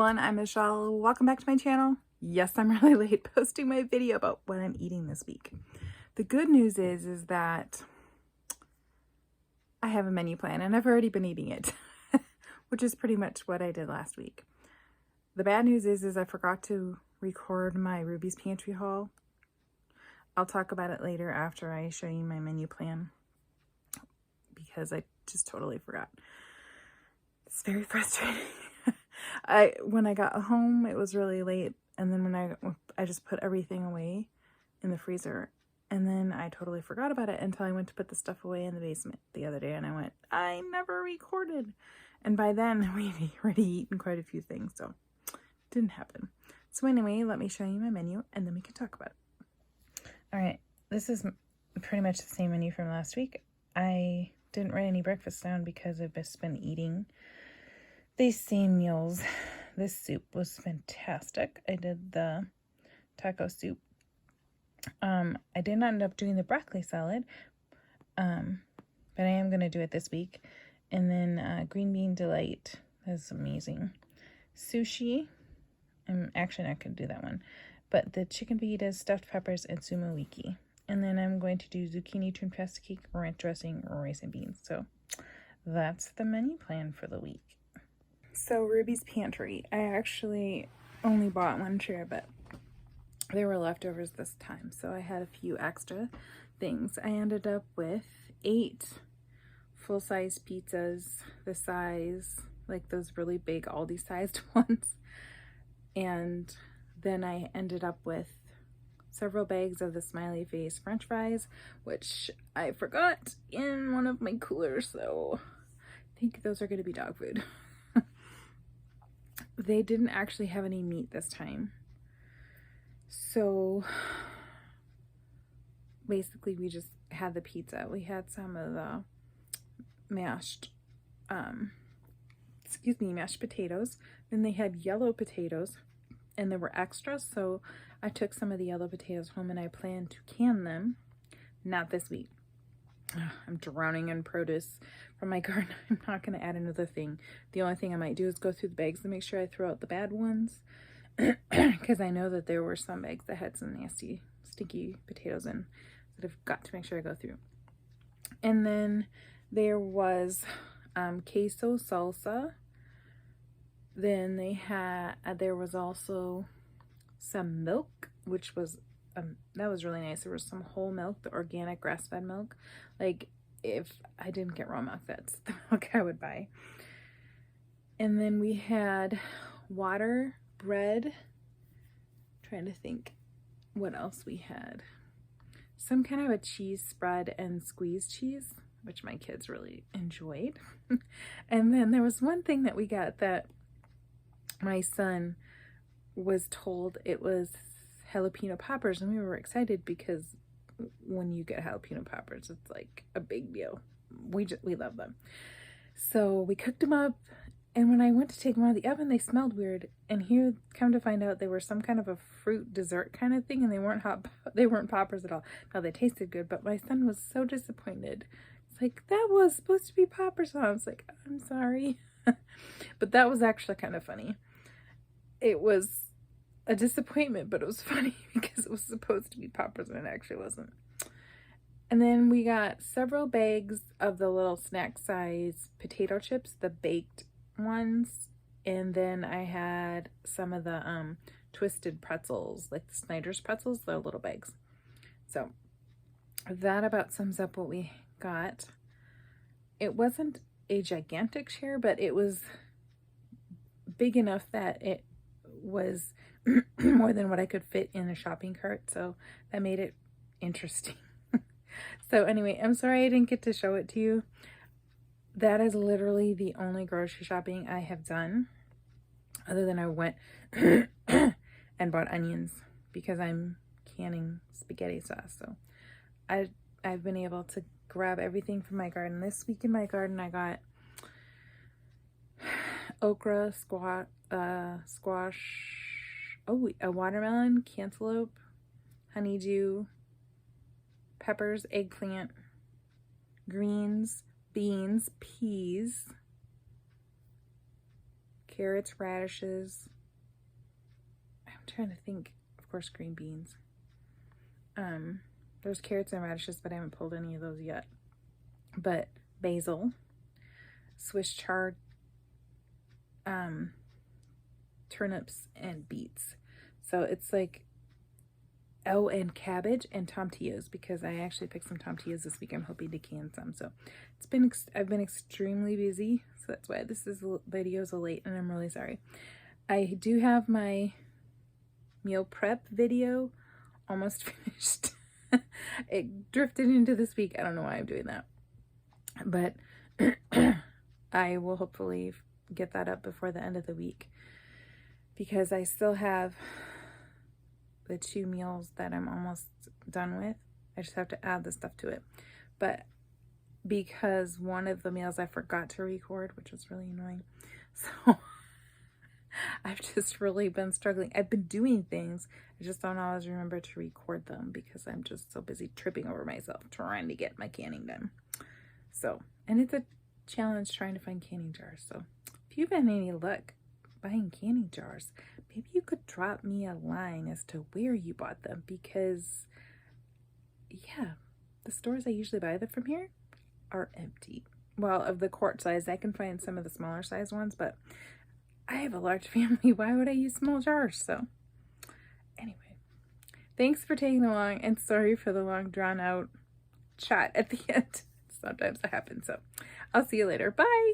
everyone, I'm Michelle. Welcome back to my channel. Yes, I'm really late posting my video about what I'm eating this week. The good news is that I have a menu plan and I've already been eating it, which is pretty much what I did last week. The bad news is I forgot to record my Ruby's Pantry haul. I'll talk about it later after I show you my menu plan because I just totally forgot. It's very frustrating. When I got home, it was really late, and then when I just put everything away in the freezer, and then I totally forgot about it until I went to put the stuff away in the basement the other day, and I went, I never recorded. And by then, we'd already eaten quite a few things, so it didn't happen. So anyway, let me show you my menu, and then we can talk about it. All right, this is pretty much the same menu from last week. I didn't write any breakfast down because I've just been eating these same meals. This soup was fantastic. I did the taco soup. I did not end up doing the broccoli salad, but I am going to do it this week. And then green bean delight. That's amazing. Sushi. I'm actually not going to do that one. But the chicken fajitas, stuffed peppers, and sumo wiki. And then I'm going to do zucchini tuna pasta cake, ranch dressing, rice and beans. So that's the menu plan for the week. So Ruby's Pantry. I actually only bought one chair, but there were leftovers this time. So I had a few extra things. I ended up with 8 full-size pizzas, the size, like those really big Aldi-sized ones. And then I ended up with several bags of the smiley face french fries, which I forgot in one of my coolers, so I think those are going to be dog food. They didn't actually have any meat this time. So basically we just had the pizza. We had some of the mashed potatoes. Then they had yellow potatoes and there were extras. So I took some of the yellow potatoes home and I plan to can them. Not this week. I'm drowning in produce from my garden. I'm not going to add another thing. The only thing I might do is go through the bags to make sure I throw out the bad ones. Because I know that there were some bags that had some nasty, stinky potatoes in that I've got to make sure I go through. And then there was queso salsa. Then there was also some milk, which was that was really nice. There was some whole milk, the organic grass-fed milk. Like, if I didn't get raw milk, that's the milk I would buy. And then we had water, bread. Trying to think what else we had. Some kind of a cheese spread and squeezed cheese, which my kids really enjoyed. And then there was one thing that we got that my son was told it was jalapeno poppers, and we were excited because when you get jalapeno poppers, it's like a big deal. We love them. So we cooked them up, and when I went to take them out of the oven, they smelled weird. And here, come to find out, they were some kind of a fruit dessert kind of thing, and they weren't poppers at all. Now they tasted good, but my son was so disappointed. It's like, that was supposed to be poppers. And I was like, I'm sorry. But that was actually kind of funny. It was a disappointment, but it was funny because it was supposed to be poppers and it actually wasn't. And then we got several bags of the little snack size potato chips, the baked ones. And then I had some of the twisted pretzels, like the Snyder's pretzels, the little bags. So that about sums up what we got. It wasn't a gigantic share, but it was big enough that it was more than what I could fit in a shopping cart, so that made it interesting. So anyway, I'm sorry I didn't get to show it to you. That is literally the only grocery shopping I have done, other than I went and bought onions because I'm canning spaghetti sauce. So I've been able to grab everything from my garden. This week in my garden I got okra, squash, a watermelon, cantaloupe, honeydew, peppers, eggplant, greens, beans, peas, carrots, radishes, trying to think. Of course, green beans. There's carrots and radishes, but I haven't pulled any of those yet. But basil, Swiss chard, turnips, and beets. So it's like, oh, and cabbage and tomatillos, because I actually picked some tomatillos this week. I'm hoping to can some. So it's been, I've been extremely busy. So that's why this video is late, and I'm really sorry. I do have my meal prep video almost finished. It drifted into this week. I don't know why I'm doing that, but I will hopefully get that up before the end of the week, because I still have the 2 meals that I'm almost done with. I just have to add the stuff to it. But because one of the meals I forgot to record, which was really annoying, so I've just really been struggling. I've been doing things, I just don't always remember to record them because I'm just so busy tripping over myself trying to get my canning done. So, and it's a challenge trying to find canning jars. So if you've had any luck buying canning jars, maybe you could drop me a line as to where you bought them, because yeah, the stores I usually buy them from here are empty. Well, of the quart size, I can find some of the smaller size ones, but I have a large family. Why would I use small jars? So anyway, thanks for taking along, and sorry for the long drawn out chat at the end. Sometimes that happens. So I'll see you later. Bye.